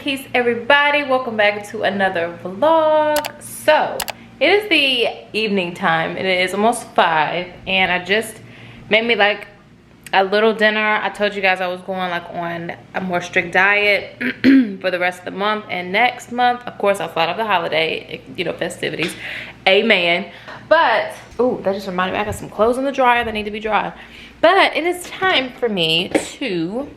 peace everybody. Welcome back to another vlog. So it is the evening time. It is almost 5 and I just made me like a little dinner. I told you guys I was going like on a more strict diet for the rest of the month, and next month of course I'll slide off the holiday, you know, festivities, amen. But oh, that just reminded me I got some clothes in the dryer that need to be dry. But it is time for me to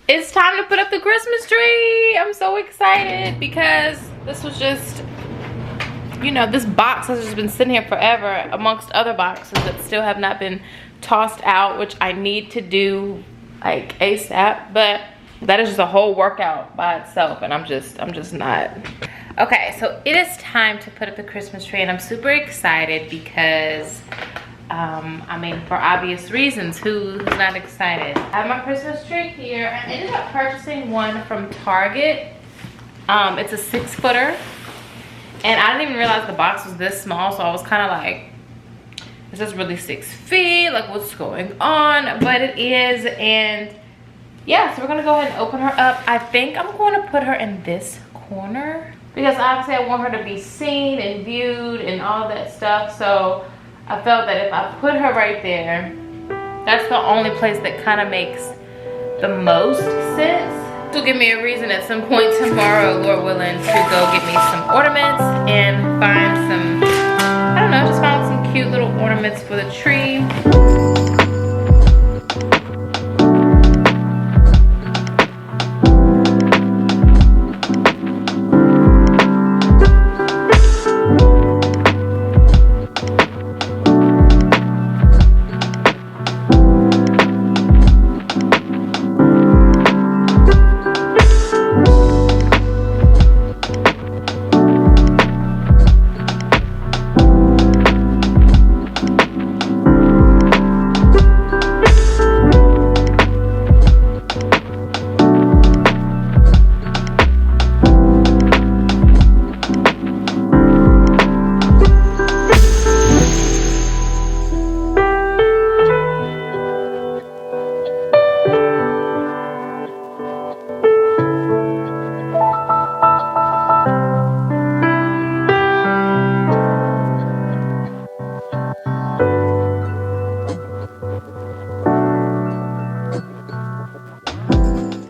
it's time to put up the Christmas tree. I'm so excited because this was just, you know, this box has just been sitting here forever amongst other boxes that still have not been tossed out, which I need to do like ASAP. But that is just a whole workout by itself, and I'm just not. Okay, so it is time to put up the Christmas tree, and I'm super excited because I mean, for obvious reasons, who's not excited? I have my Christmas tree here. I ended up purchasing one from Target. It's a 6-footer, and I didn't even realize the box was this small, so I was kind of like, is this really 6 feet? Like, what's going on? But it is, and yeah, so we're gonna go ahead and open her up. I think I'm going to put her in this corner because obviously I want her to be seen and viewed and all that stuff. So I felt that if I put her right there, that's the only place that kind of makes the most sense. This will give me a reason at some point tomorrow, Lord willing, to go get me some ornaments and find some, I don't know, just find some cute little ornaments for the tree.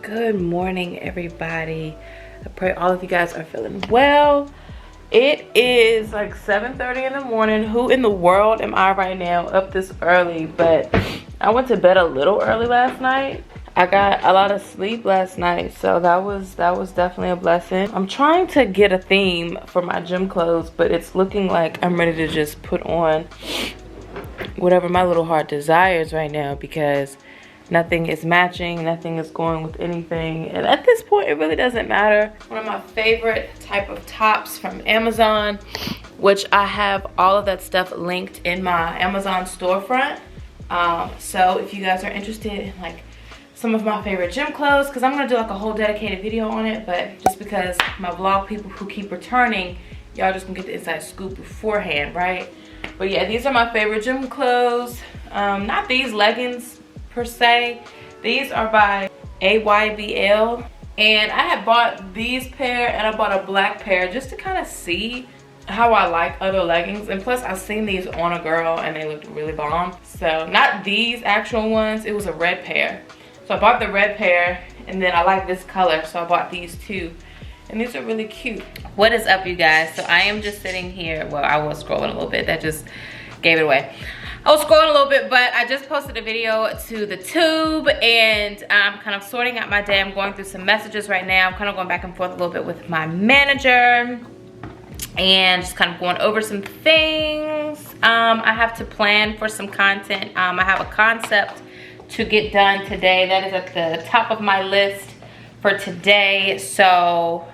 Good morning, everybody. I pray all of you guys are feeling well. It is like 7:30 in the morning. Who in the world am I right now up this early? But I went to bed a little early last night. I got a lot of sleep last night, so that was definitely a blessing. I'm trying to get a theme for my gym clothes, but it's looking like I'm ready to just put on whatever my little heart desires right now, because nothing is matching, nothing is going with anything, and at this point it really doesn't matter. One of my favorite type of tops from Amazon, which I have all of that stuff linked in my Amazon storefront. So if you guys are interested in like some of my favorite gym clothes, because I'm gonna do like a whole dedicated video on it, but just because my vlog people who keep returning, y'all just gonna get the inside scoop beforehand, right? But yeah, these are my favorite gym clothes. Not these leggings per se. These are by AYBL, and I had bought these pair and I bought a black pair just to kind of see how I like other leggings, and plus I've seen these on a girl and they looked really bomb. So not these actual ones, it was a red pair, so I bought the red pair, and then I like this color, so I bought these too, and these are really cute. What is up, you guys? So I am just sitting here. Well, I was scrolling a little bit, that just gave it away. I was scrolling a little bit, but I just posted a video to the tube, and I'm kind of sorting out my day. I'm going through some messages right now. I'm kind of going back and forth a little bit with my manager and just kind of going over some things. I have to plan for some content. I have a concept to get done today. That is at the top of my list for today. So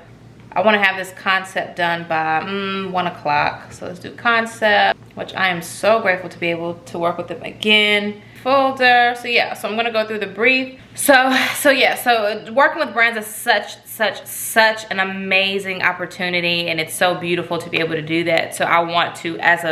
I want to have this concept done by 1 o'clock. So let's do concept, which I am so grateful to be able to work with them again. Folder. So yeah, so I'm gonna go through the brief. So yeah, so working with brands is such an amazing opportunity, and it's so beautiful to be able to do that. So I want to, as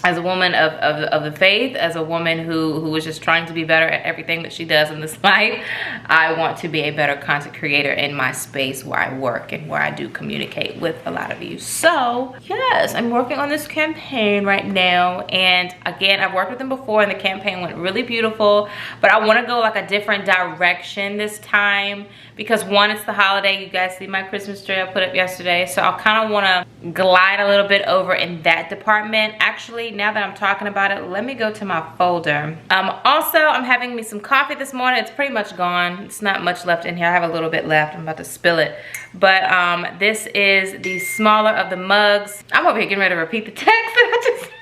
as a woman of the faith, as a woman who is just trying to be better at everything that she does in this life, I want to be a better content creator in my space where I work and where I do communicate with a lot of you. So yes, I'm working on this campaign right now, and again, I've worked with them before and the campaign went really beautiful, but I want to go like a different direction this time because one, it's the holiday. You guys see my Christmas tree I put up yesterday, so I kind of want to glide a little bit over in that department. Actually, now that I'm talking about it, let me go to my folder. Also, I'm having me some coffee this morning. It's pretty much gone. It's not much left in here. I have a little bit left. I'm about to spill it. But this is the smaller of the mugs. I'm over here getting ready to repeat the text that I just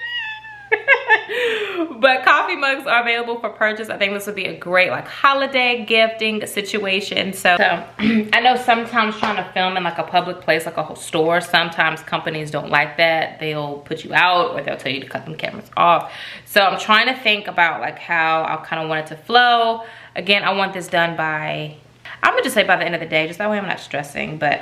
but coffee mugs are available for purchase. I think this would be a great like holiday gifting situation. So I know sometimes trying to film in like a public place, like a whole store, sometimes companies don't like that. They'll put you out or they'll tell you to cut them cameras off. So I'm trying to think about like how I kind of want it to flow. Again, I want this done by, I'm gonna just say by the end of the day, just that way I'm not stressing, but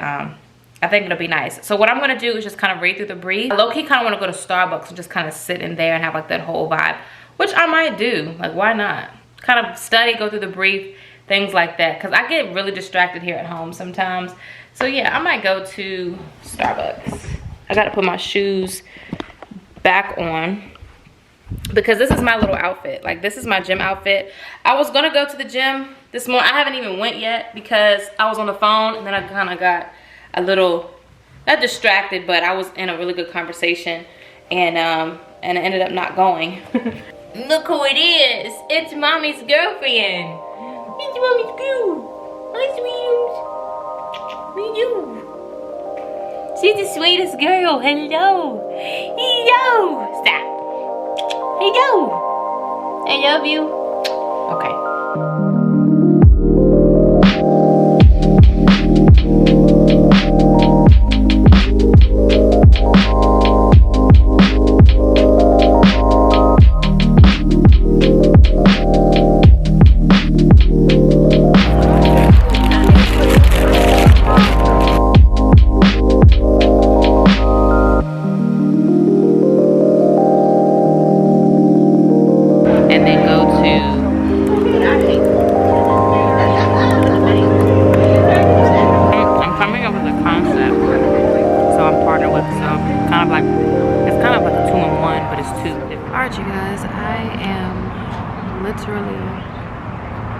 I think it'll be nice. So what I'm gonna do is just kind of read through the brief. I low-key kind of want to go to Starbucks and just kind of sit in there and have like that whole vibe, which I might do. Like, why not? Kind of study, go through the brief, things like that. Because I get really distracted here at home sometimes. So yeah, I might go to Starbucks. I gotta put my shoes back on because this is my little outfit. Like, this is my gym outfit. I was gonna go to the gym this morning. I haven't even went yet because I was on the phone and then I kind of got a little, not distracted, but I was in a really good conversation and I ended up not going. Look who it is. It's mommy's girlfriend. It's mommy's girl. Hi, sweet. What you do? She's the sweetest girl. Hello. Hello. Stop. Hello. I love you. Okay.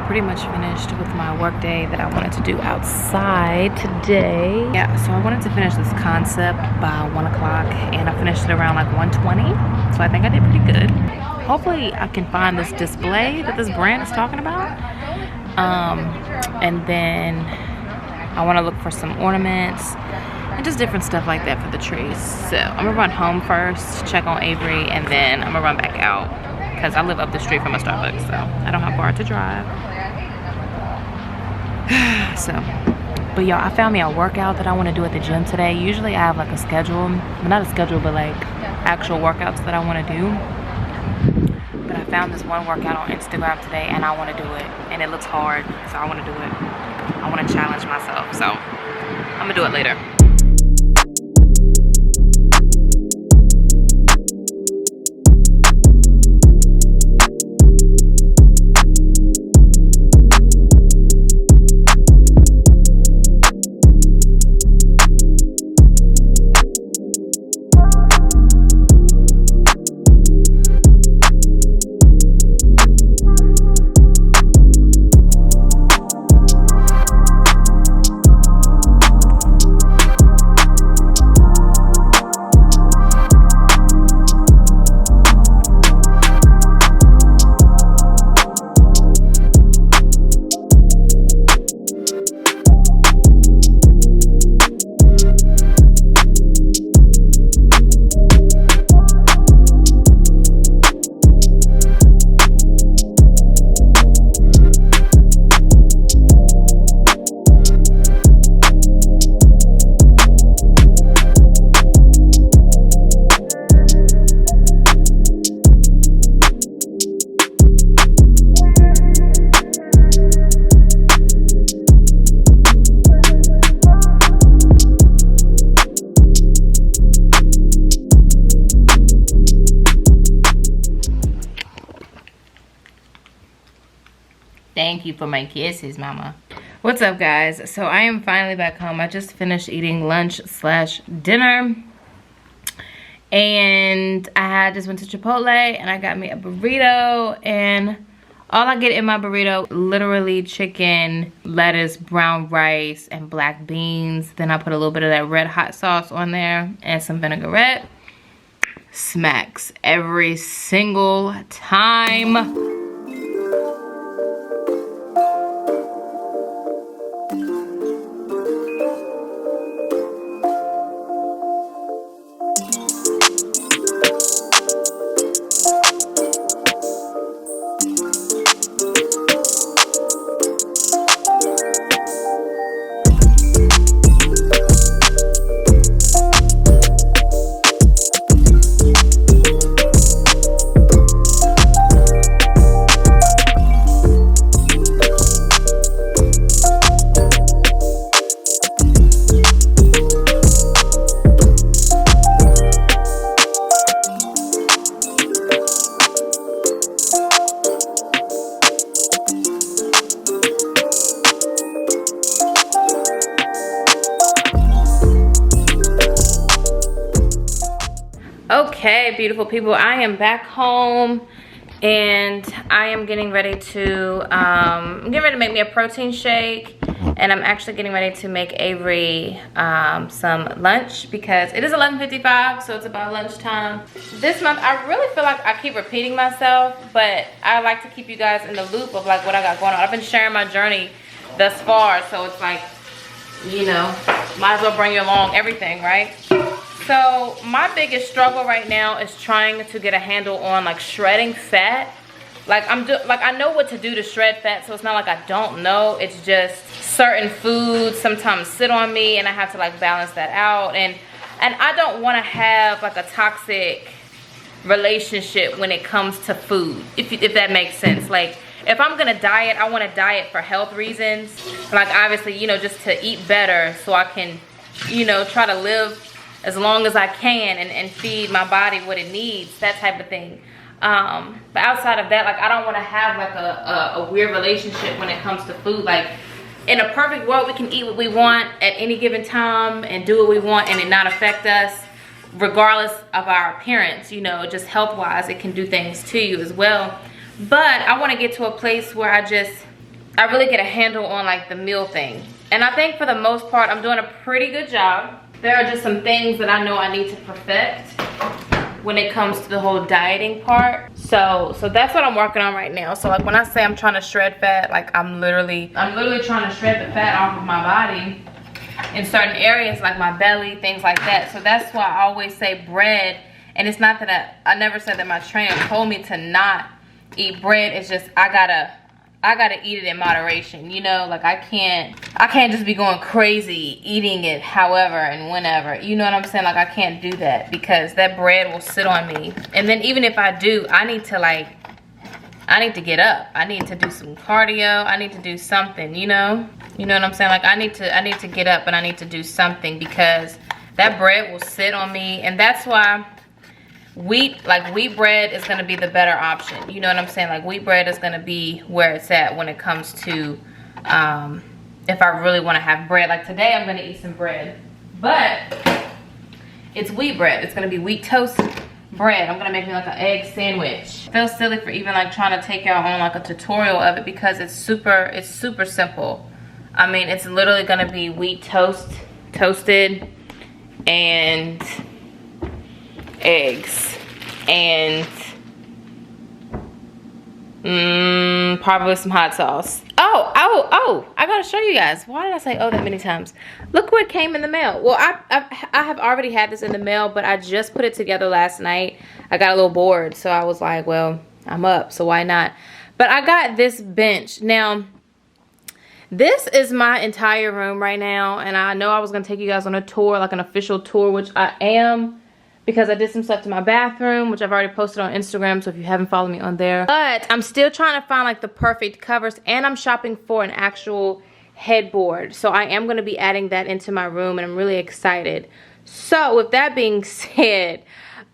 Pretty much finished with my work day that I wanted to do outside today. Yeah, so I wanted to finish this concept by 1 o'clock and I finished it around like 1:20. So I think I did pretty good. Hopefully I can find this display that this brand is talking about. And then I want to look for some ornaments and just different stuff like that for the trees. So I'm gonna run home first, check on Avery, and then I'm gonna run back out because I live up the street from a Starbucks, so I don't have far to drive. So, but y'all, I found me a workout that I want to do at the gym today. Usually I have like a schedule, well, not a schedule, but like actual workouts that I want to do. But I found this one workout on Instagram today and I want to do it. And it looks hard, so I want to do it. I want to challenge myself, so I'm gonna do it later. Thank you for my kisses, mama. What's up, guys? So I am finally back home. I just finished eating lunch slash dinner. And I just went to Chipotle and I got me a burrito. And all I get in my burrito, literally chicken, lettuce, brown rice, and black beans. Then I put a little bit of that red hot sauce on there and some vinaigrette. Smacks every single time. Okay, beautiful people, I am back home and I am getting ready to make me a protein shake, and I'm actually getting ready to make Avery some lunch because it is 11:55, so it's about lunchtime. This month I really feel like I keep repeating myself, but I like to keep you guys in the loop of like what I got going on. I've been sharing my journey thus far, so it's like, you know, might as well bring you along everything, right? So my biggest struggle right now is trying to get a handle on like shredding fat. Like I know what to do to shred fat, so it's not like I don't know. It's just certain foods sometimes sit on me and I have to like balance that out. And I don't want to have like a toxic relationship when it comes to food, if that makes sense. Like if I'm gonna diet, I want to diet for health reasons. Like obviously, you know, just to eat better so I can, you know, try to live as long as I can and feed my body what it needs, that type of thing. But outside of that, like I don't want to have like a weird relationship when it comes to food. Like in a perfect world, we can eat what we want at any given time and do what we want and it not affect us regardless of our appearance, you know, just health wise, it can do things to you as well. But I want to get to a place where I really get a handle on like the meal thing. And I think for the most part, I'm doing a pretty good job. There are just some things that I know I need to perfect when it comes to the whole dieting part. So that's what I'm working on right now. So like when I say I'm trying to shred fat, like I'm literally trying to shred the fat off of my body in certain areas like my belly, things like that. So that's why I always say bread. And it's not that I never said that my trainer told me to not eat bread. It's just I gotta eat it in moderation, you know. Like I can't just be going crazy eating it however and whenever, you know what I'm saying? Like I can't do that because that bread will sit on me. And then even if I do, I need to get up. I need to do some cardio. I need to do something, you know what I'm saying? Like I need to get up and I need to do something because that bread will sit on me. And that's why wheat bread is going to be the better option, you know what I'm saying? Like wheat bread is going to be where it's at when it comes to if I really want to have bread. Like today I'm going to eat some bread, but it's wheat bread. It's going to be wheat toast bread. I'm going to make me like an egg sandwich. It feels silly for even like trying to take y'all on like a tutorial of it because it's super simple. I mean, it's literally going to be wheat toasted and eggs and probably some hot sauce. Oh, I gotta show you guys. Why did I say oh that many times? Look what came in the mail. Well, I have already had this in the mail, but I just put it together last night. I got a little bored, so I was like, well, I'm up, so why not? But I got this bench. Now this is my entire room right now, and I know I was gonna take you guys on a tour, like an official tour, which I am, because I did some stuff to my bathroom, which I've already posted on Instagram, so if you haven't followed me on there. But I'm still trying to find like the perfect covers, and I'm shopping for an actual headboard. So I am going to be adding that into my room, and I'm really excited. So with that being said,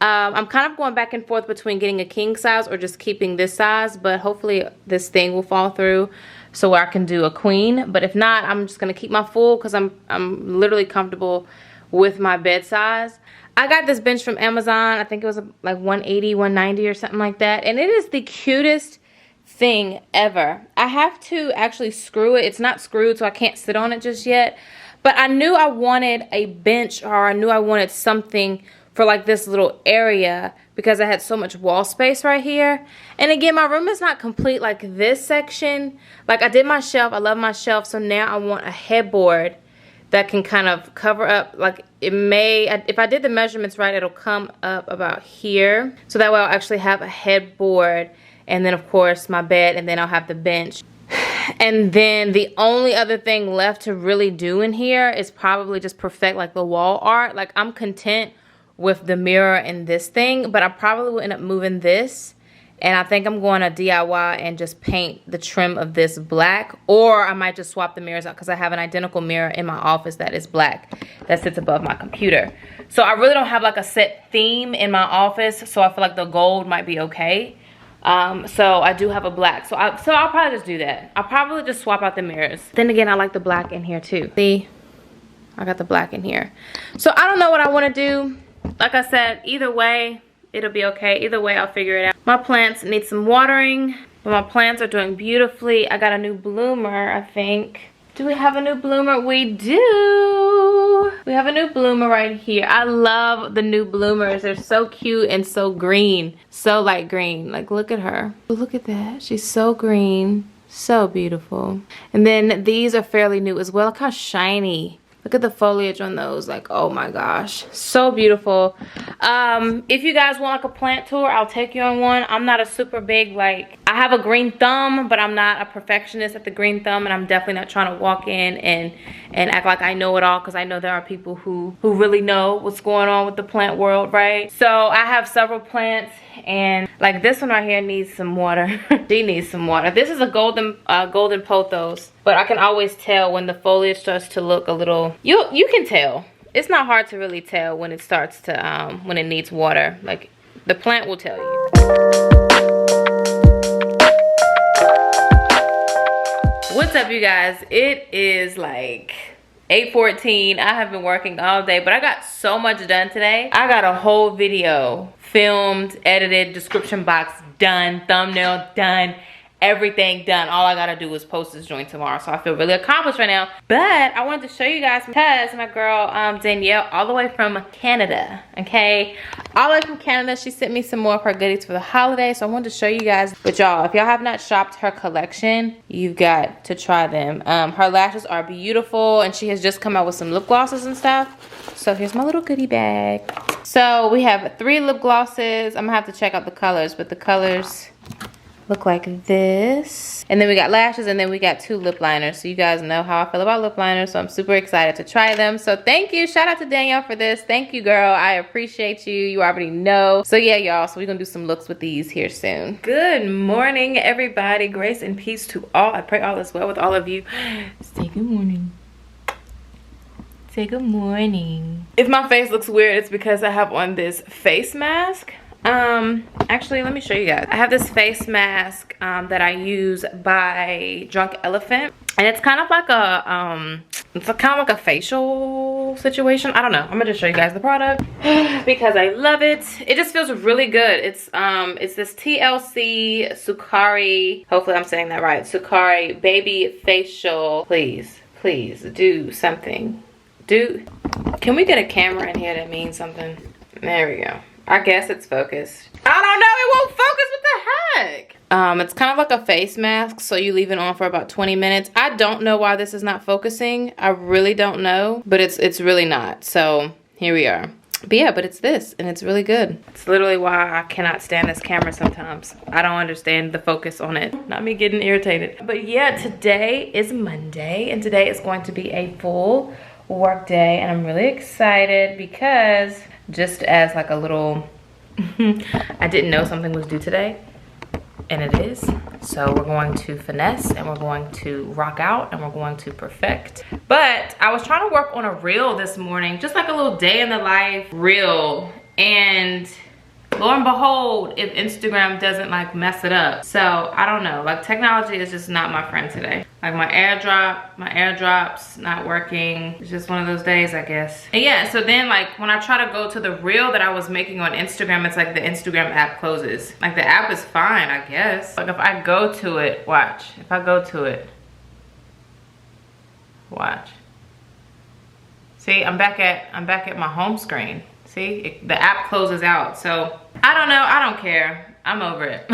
I'm kind of going back and forth between getting a king size or just keeping this size, but hopefully this thing will fall through so I can do a queen. But if not, I'm just gonna keep my full because I'm literally comfortable with my bed size. I got this bench from Amazon. I think it was like 180, 190 or something like that, and it is the cutest thing ever. I have to actually screw it. It's not screwed, so I can't sit on it just yet. But I knew I wanted a bench, or I knew I wanted something for like this little area because I had so much wall space right here. And again, my room is not complete like this section. Like I did my shelf. I love my shelf. So now I want a headboard that can kind of cover up, like it may, if I did the measurements right, it'll come up about here. So that way I'll actually have a headboard, and then of course my bed, and then I'll have the bench. And then the only other thing left to really do in here is probably just perfect like the wall art. Like I'm content with the mirror and this thing, but I probably will end up moving this. And I think I'm going to DIY and just paint the trim of this black, or I might just swap the mirrors out because I have an identical mirror in my office that is black that sits above my computer. So I really don't have like a set theme in my office, so I feel like the gold might be okay. So I do have a black, so I'll probably just do that. I'll probably just swap out the mirrors. Then again, I like the black in here too. See, I got the black in here. So I don't know what I want to do. Like I said, either way, it'll be okay. Either way, I'll figure it out. My plants need some watering, but my plants are doing beautifully. I got a new bloomer, I think. Do we have a new bloomer? We do. We have a new bloomer right here. I love the new bloomers. They're so cute and so green. So light green. Like, look at her. Look at that. She's so green. So beautiful. And then these are fairly new as well. Look how shiny. Look at the foliage on those. Like, oh my gosh, so beautiful. If you guys want like a plant tour, I'll take you on one. I'm not a super big, like, I have a green thumb, but I'm not a perfectionist at the green thumb, and I'm definitely not trying to walk in and act like I know it all, because I know there are people who really know what's going on with the plant world, right? So I have several plants, and like this one right here needs some water. She needs some water. This is a golden pothos, but I can always tell when the foliage starts to look a little, you can tell. It's not hard to really tell when it starts to when it needs water. Like the plant will tell you. What's up, you guys? It is like 8:14. I have been working all day, but I got so much done today. I got a whole video filmed, edited, description box done, thumbnail done, everything done. All I gotta do is post this joint tomorrow, so I feel really accomplished right now. But I wanted to show you guys because my girl Danielle, all the way from Canada, okay, all the way from Canada, she sent me some more of her goodies for the holiday, so I wanted to show you guys. But y'all, if y'all have not shopped her collection, you've got to try them. Her lashes are beautiful, and she has just come out with some lip glosses and stuff. So here's my little goodie bag. So we have 3 lip glosses. I'm gonna have to check out the colors, but the colors look like this. And then we got lashes, and then we got 2 lip liners. So you guys know how I feel about lip liners, so I'm super excited to try them. So thank you. Shout out to Danielle for this. Thank you, girl. I appreciate you. You already know. So yeah, y'all. So we're going to do some looks with these here soon. Good morning, everybody. Grace and peace to all. I pray all is well with all of you. Say good morning. Say good morning. If my face looks weird, it's because I have on this face mask. Actually, let me show you guys. I have this face mask that I use by Drunk Elephant, and it's kind of like a it's kind of like a facial situation. I don't know. I'm gonna just show you guys the product because I love it. It just feels really good. It's this TLC Sukari, hopefully I'm saying that right, Sukari baby facial. Please do something. Can we get a camera in here that means something? There we go. I guess it's focused. I don't know, it won't focus, what the heck? It's kind of like a face mask, so you leave it on for about 20 minutes. I don't know why this is not focusing. I really don't know, but it's really not. So here we are. But yeah, but it's this, and it's really good. It's literally why I cannot stand this camera sometimes. I don't understand the focus on it. Not me getting irritated. But yeah, today is Monday, and today is going to be a full work day, and I'm really excited because just as like a little I didn't know something was due today, and it is. So we're going to finesse and we're going to rock out and we're going to perfect. But I was trying to work on a reel this morning, just like a little day in the life reel, and lo and behold, if Instagram doesn't like mess it up. So I don't know, like technology is just not my friend today. Like my airdrop's not working. It's just one of those days, I guess. And yeah, so then like when I try to go to the reel that I was making on Instagram, it's like the Instagram app closes. Like the app is fine, I guess. Like if I go to it, watch. If I go to it, watch. See, I'm back at my home screen. See, the app closes out. So I don't know, I don't care. I'm over it.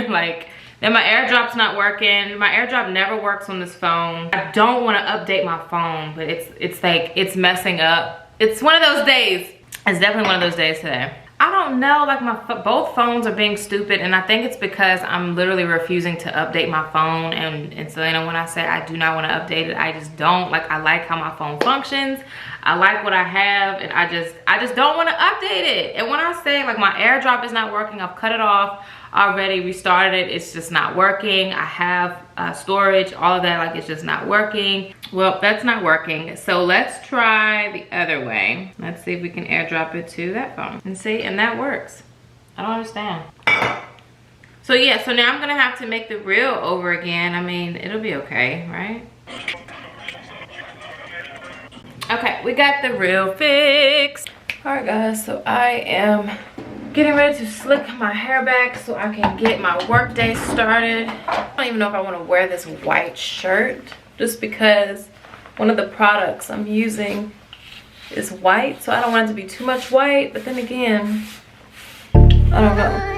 Like, then my airdrop's not working. My airdrop never works on this phone. I don't want to update my phone, but it's like, it's messing up. It's one of those days. It's definitely one of those days today. I don't know, like both phones are being stupid, and I think it's because I'm literally refusing to update my phone. And so, you know, when I say I do not want to update it, I just don't. Like, I like how my phone functions. I like what I have, and I just don't want to update it. And when I say like my airdrop is not working, I've cut it off already, restarted it, it's just not working. I have storage, all of that, like it's just not working. Well, that's not working. So let's try the other way. Let's see if we can airdrop it to that phone and see, and that works. I don't understand. So yeah, so now I'm gonna have to make the reel over again. I mean, it'll be okay, right? Okay, we got the reel fixed. All right guys, so I am getting ready to slick my hair back so I can get my work day started. I don't even know if I want to wear this white shirt just because one of the products I'm using is white, so I don't want it to be too much white, but then again, I don't know.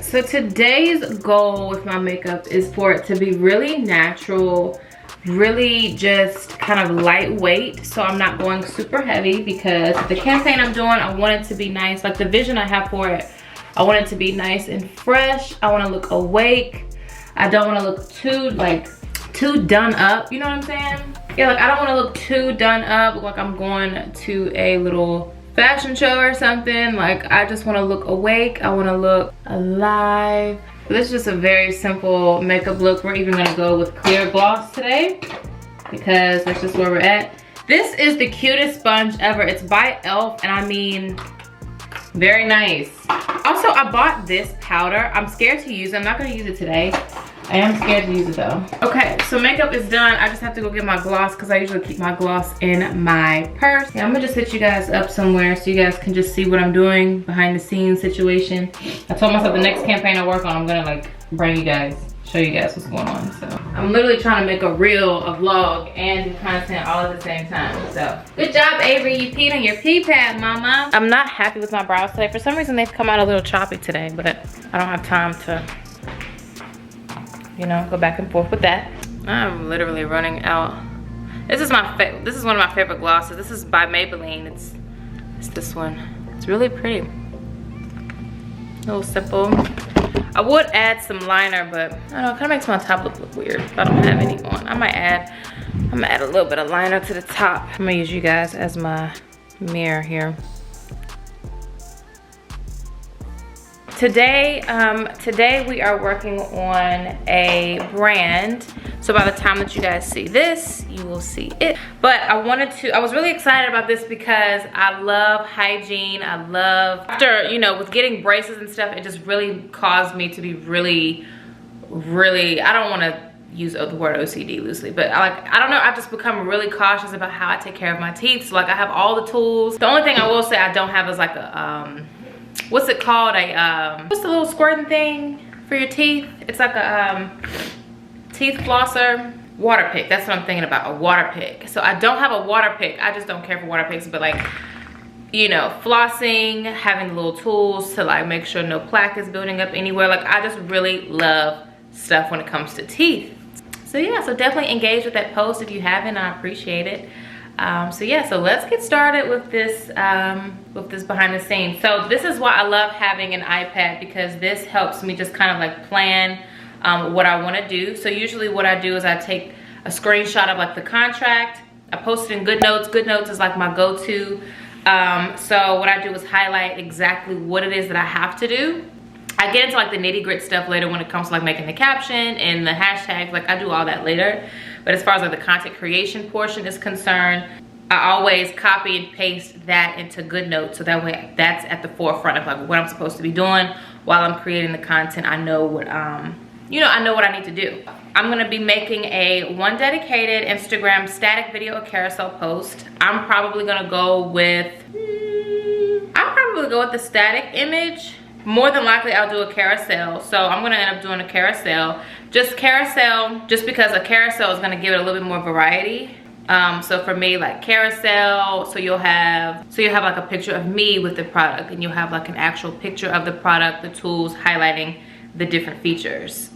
So today's goal with my makeup is for it to be really natural, really just kind of lightweight. So I'm not going super heavy because the campaign I'm doing, I want it to be nice. Like the vision I have for it, I want it to be nice and fresh. I want to look awake. I don't want to look too done up. You know what I'm saying? Yeah, like I don't want to look too done up, look like I'm going to a little fashion show or something. Like I just want to look awake. I want to look alive. This is just a very simple makeup look. We're even going to go with clear gloss today because that's just where we're at. This is the cutest sponge ever. It's by e.l.f. and I mean, very nice. Also, I bought this powder. I'm scared to use it. I'm not going to use it today. I am scared to use it though. Okay, so makeup is done. I just have to go get my gloss because I usually keep my gloss in my purse. Yeah, I'm gonna just hit you guys up somewhere so you guys can just see what I'm doing behind the scenes situation. I told myself the next campaign I work on, I'm gonna like bring you guys, show you guys what's going on. So I'm literally trying to make a reel, a vlog, and do content all at the same time. So good job, Avery. You peed on your pee pad, mama. I'm not happy with my brows today. For some reason, they've come out a little choppy today, but I don't have time to, you know, go back and forth with that. I'm literally running out. This is one of my favorite glosses. This is by Maybelline. It's this one. It's really pretty. A little simple. I would add some liner, but I don't know, it kind of makes my top look weird if I don't have any on. I'm gonna add a little bit of liner to the top. I'm gonna use you guys as my mirror here. Today we are working on a brand. So by the time that you guys see this, you will see it. But I was really excited about this because I love hygiene. I love, after, you know, with getting braces and stuff, it just really caused me to be really, I don't want to use the word OCD loosely, but I don't know, I've just become really cautious about how I take care of my teeth. So like I have all the tools. The only thing I will say I don't have is like a, what's it called? What's the little squirting thing for your teeth? It's like a teeth flosser. Water pick, that's what I'm thinking about, a water pick. So I don't have a water pick. I just don't care for water picks, but like, you know, flossing, having the little tools to like make sure no plaque is building up anywhere. Like I just really love stuff when it comes to teeth. So yeah, so definitely engage with that post if you haven't. I appreciate it. So yeah, so let's get started with this behind the scenes. So this is why I love having an iPad, because this helps me just kind of like plan what I want to do. So usually what I do is I take a screenshot of like the contract, I post it in GoodNotes. GoodNotes is like my go-to. So what I do is highlight exactly what it is that I have to do. I get into like the nitty-gritty stuff later when it comes to like making the caption and the hashtags. Like I do all that later. But as far as like the content creation portion is concerned, I always copy and paste that into GoodNotes, so that way that's at the forefront of like what I'm supposed to be doing while I'm creating the content. I know what you know, I know what I need to do. I'm gonna be making one dedicated Instagram static video or carousel post. I'm probably gonna go with the static image. More than likely I'll do a carousel. So I'm gonna end up doing a carousel. Just because a carousel is gonna give it a little bit more variety. So for me, like carousel, so you'll have like a picture of me with the product, and you'll have like an actual picture of the product, the tools, highlighting the different features.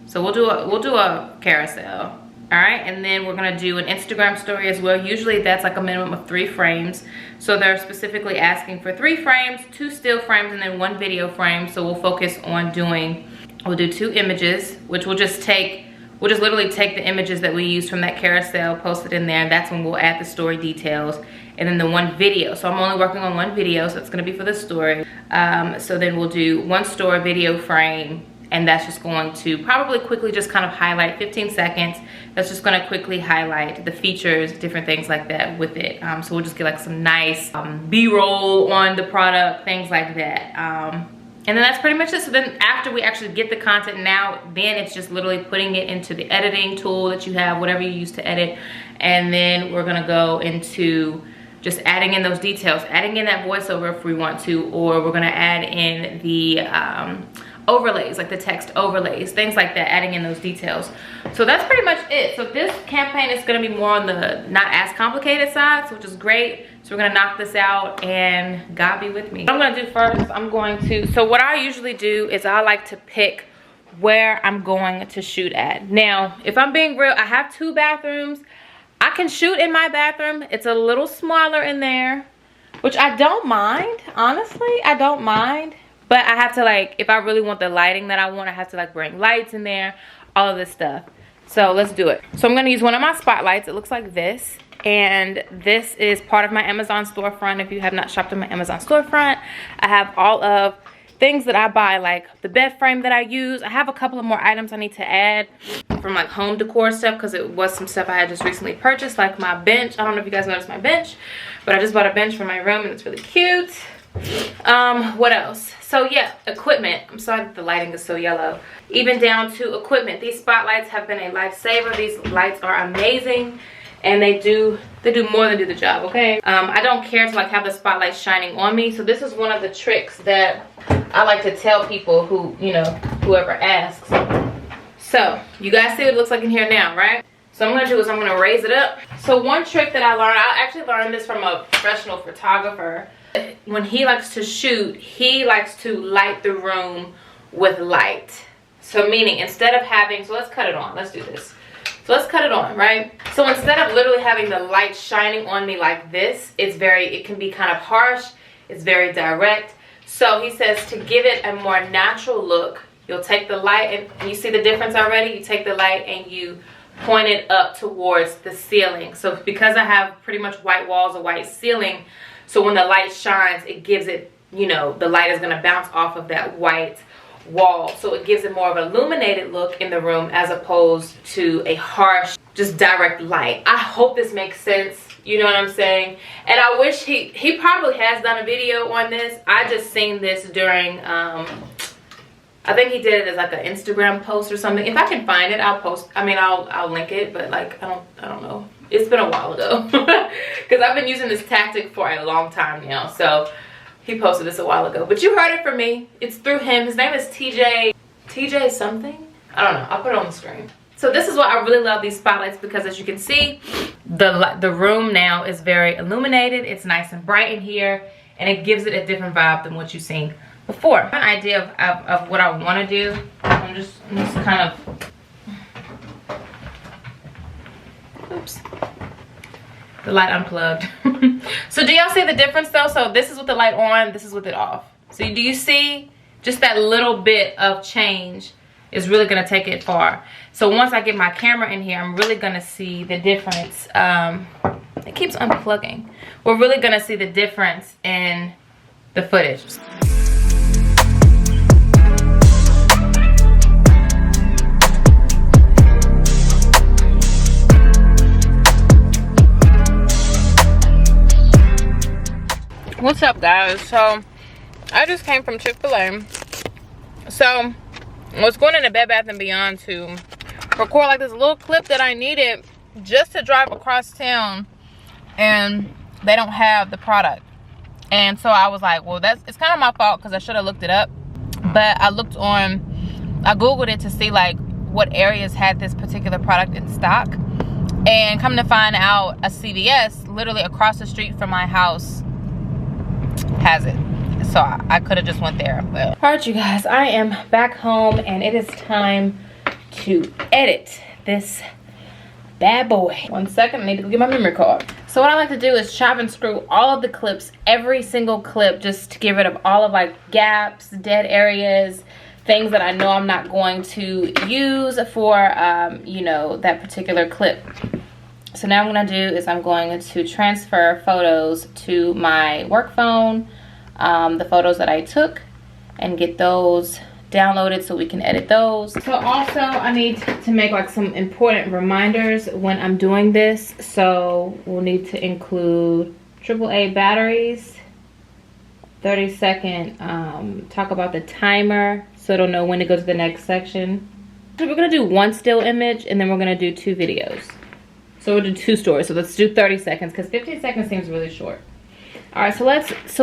So we'll do a carousel. All right, and then we're gonna do an Instagram story as well. Usually that's like a minimum of 3 frames. So they're specifically asking for 3 frames, 2 still frames, and then 1 video frame. So we'll focus on we'll do 2 images, which we'll just literally take the images that we used from that carousel, post it in there, and that's when we'll add the story details. And then the 1 video. So I'm only working on 1 video, so it's gonna be for the story. So then we'll do 1 story video frame, and that's just going to probably quickly just kind of highlight 15 seconds. That's just gonna quickly highlight the features, different things like that with it. So we'll just get like some nice B-roll on the product, things like that. And then that's pretty much it. So then after we actually get the content, then it's just literally putting it into the editing tool that you have, whatever you use to edit. And then we're gonna go into just adding in those details, adding in that voiceover if we want to, or we're gonna add in the overlays, like the text overlays, things like that, adding in those details. So that's pretty much it. So this campaign is gonna be more on the not as complicated side, which is great. So we're gonna knock this out, and God be with me. What I'm gonna do first, so what I usually do is I like to pick where I'm going to shoot at. Now, if I'm being real, I have 2 bathrooms. I can shoot in my bathroom. It's a little smaller in there, which I don't mind, honestly, I don't mind. But I have to like, if I really want the lighting that I want, I have to like bring lights in there, all of this stuff. So let's do it. So I'm gonna use one of my spotlights. It looks like this. And this is part of my Amazon storefront. If you have not shopped on my Amazon storefront, I have all of things that I buy, like the bed frame that I use. I have a couple of more items I need to add from like home decor stuff, because it was some stuff I had just recently purchased, like my bench. I don't know if you guys noticed my bench, but I just bought a bench for my room, and it's really cute. What else? So yeah, equipment. I'm sorry that the lighting is so yellow. Even down to equipment. These spotlights have been a lifesaver. These lights are amazing, and they do more than do the job, okay? I don't care to like have the spotlight shining on me. So this is one of the tricks that I like to tell people who, you know, whoever asks. So you guys see what it looks like in here now, right? So I'm gonna do is I'm gonna raise it up. So one trick that I actually learned this from a professional photographer. When he likes to shoot, he likes to light the room with light. So meaning, instead of having, so let's cut it on, let's do this. So let's cut it on, right? So instead of literally having the light shining on me like this, it can be kind of harsh, it's very direct. So he says to give it a more natural look, you'll take the light, and you see the difference already? You take the light and you point it up towards the ceiling. So because I have pretty much white walls, a white ceiling, so when the light shines, it gives it, you know, the light is gonna bounce off of that white wall. So it gives it more of an illuminated look in the room as opposed to a harsh, just direct light. I hope this makes sense. You know what I'm saying? And I wish he probably has done a video on this. I just seen this during, I think he did it as like an Instagram post or something. If I can find it, I'll post. I mean, I'll link it, but like, I don't know. It's been a while ago because I've been using this tactic for a long time now. So he posted this a while ago, but you heard it from me. It's through him. His name is TJ something. I don't know. I'll put it on the screen. So this is why I really love these spotlights, because as you can see, the room now is very illuminated. It's nice and bright in here, and it gives it a different vibe than what you've seen before. An idea of what I want to do. I'm just kind of, oops, the light unplugged. So do y'all see the difference though? So this is with the light on, this is with it off. So do you see just that little bit of change is really gonna take it far. So once I get my camera in here, I'm really gonna see the difference. It keeps unplugging. We're really gonna see the difference in the footage. What's up, guys? So I just came from Chick-fil-A. So I was going into Bed Bath & Beyond to record like this little clip that I needed just to drive across town, and they don't have the product. And so I was like, well, it's kind of my fault because I should have looked it up. But I googled it to see like what areas had this particular product in stock, and come to find out a CVS literally across the street from my house has it. So I could have just went there. But all right, you guys, I am back home and it is time to edit this bad boy. 1 second, I need to go get my memory card. So what I like to do is chop and screw all of the clips, every single clip, just to get rid of all of like gaps, dead areas, things that I know I'm not going to use for you know, that particular clip. So now what I'm gonna do is I'm going to transfer photos to my work phone, the photos that I took, and get those downloaded so we can edit those. So also I need to make like some important reminders when I'm doing this. So we'll need to include AAA batteries, 30-second, talk about the timer so it'll know when to go to the next section. So we're gonna do one still image and then we're gonna do 2 videos. So we'll do 2 stories. So let's do 30 seconds because 15 seconds seems really short. All right, so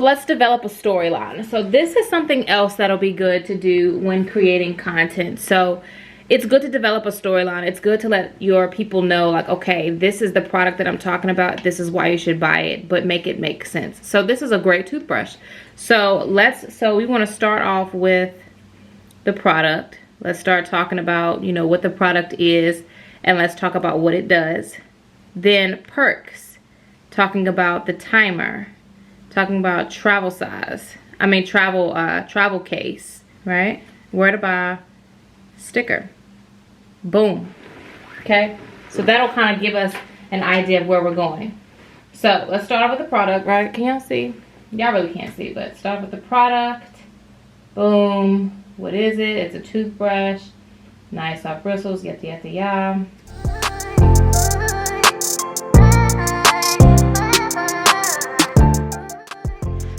let's develop a storyline. So this is something else that'll be good to do when creating content. So it's good to develop a storyline. It's good to let your people know, like, okay, this is the product that I'm talking about. This is why you should buy it, but make it make sense. So this is a great toothbrush. So we want to start off with the product. Let's start talking about, you know, what the product is, and let's talk about what it does. Then perks, talking about the timer, talking about travel size. I mean travel case, right? Where to buy, sticker. Boom. Okay? So that'll kind of give us an idea of where we're going. So let's start off with the product, right? Can y'all see? Y'all really can't see, but start with the product. Boom. What is it? It's a toothbrush. Nice soft bristles. Yada yada yada.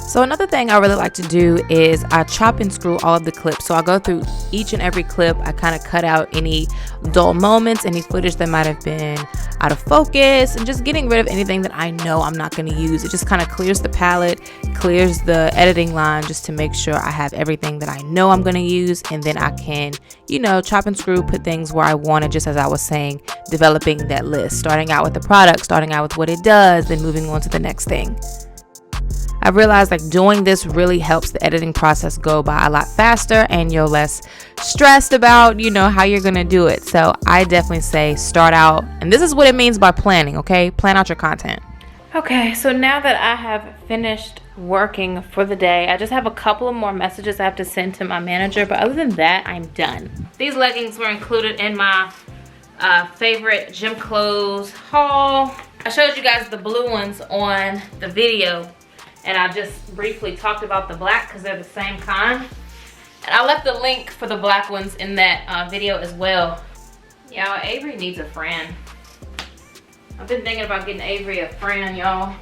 So another thing I really like to do is I chop and screw all of the clips. So I go through each and every clip. I kind of cut out any dull moments, any footage that might have been out of focus, and just getting rid of anything that I know I'm not going to use. It just kind of clears the palette, clears the editing line, just to make sure I have everything that I know I'm going to use. And then I can, you know, chop and screw, put things where I want it, just as I was saying, developing that list, starting out with the product, starting out with what it does, then moving on to the next thing. I realized like doing this really helps the editing process go by a lot faster, and you're less stressed about, you know, how you're going to do it. So I definitely say start out, and this is what it means by planning, okay? Plan out your content. Okay, so now that I have finished working for the day, I just have a couple of more messages I have to send to my manager, but other than that, I'm done. These leggings were included in my favorite gym clothes haul. I showed you guys the blue ones on the video, and I just briefly talked about the black because they're the same kind. And I left the link for the black ones in that video as well. Y'all, Avery needs a friend. I've been thinking about getting Avery a friend, y'all.